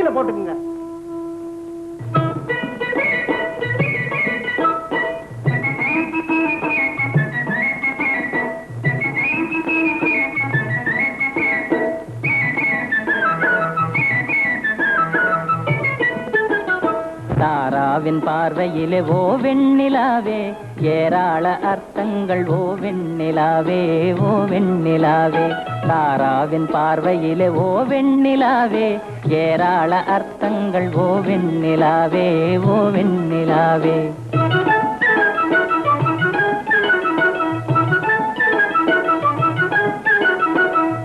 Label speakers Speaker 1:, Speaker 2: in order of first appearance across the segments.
Speaker 1: போட்டுக்குங்க.
Speaker 2: தாராவின் பார்வையிலே ஓ வெண்ணிலாவே ஏராள அர்த்தங்கள் ஓ வெண்ணிலாவே ஓ வெண்ணிலாவே. தாராவின் பார்வையிலே ஓ வெண்ணிலாவே ஏராள அர்த்தங்கள் ஓ வெண்ணிலாவே ஓ வெண்ணிலாவே.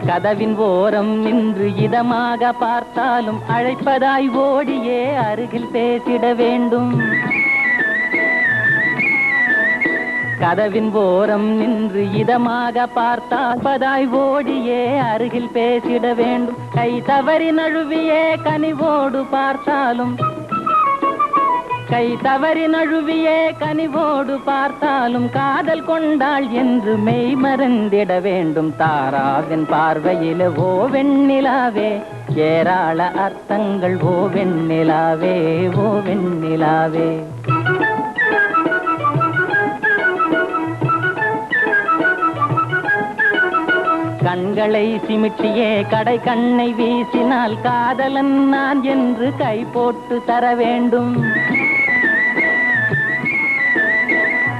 Speaker 2: கதவின் ஓரம் நின்று இதமாக பார்த்தாலும் அழைப்பதாய் ஓடியே அருகில் பேசிட வேண்டும். கதவின் ஓரம் நின்று இதமாக பார்த்தால் ஓடியே அருகில் பேசிட வேண்டும். கை தவறி நழுவியே கனிவோடு பார்த்தாலும் கை தவறி நழுவியே கனிவோடு பார்த்தாலும் காதல் கொண்டாள் என்று மெய் மறந்திட வேண்டும். தாராவின் பார்வையிலே ஓ வெண்ணிலாவே ஏராள அர்த்தங்கள் ஓ வெண்ணிலாவே ஓ வெண்ணிலாவே. கண்களை சிமிட்டியே கடை கண்ணை வீசினால் காதலன் நான் என்று கை போட்டு தர வேண்டும்.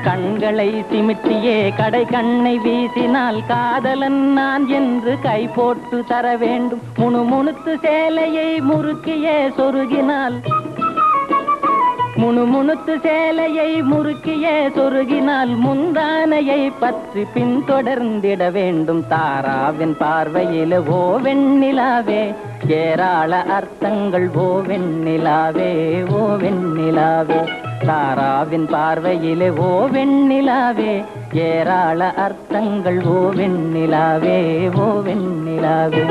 Speaker 2: கண்களை சிமிட்டியே கடை கண்ணை வீசினால் காதலன் நான் என்று கை போட்டு தர வேண்டும். முணுமுணுத்து சேலையை முறுக்கியே சொருகினால் முணுமுணுத்து சேலையை முறுக்கியே சொருகினால் முந்தானையை பற்றி பின்தொடர்ந்திட வேண்டும். தாராவின் பார்வையிலே ஓ வெண்ணிலாவே ஏராள அர்த்தங்கள் ஓ வெண்ணிலாவே ஓ வெண்ணிலாவே. தாராவின் பார்வையிலே ஓ வெண்ணிலாவே ஏராள அர்த்தங்கள் ஓ வெண்ணிலாவே ஓ வெண்ணிலாவே.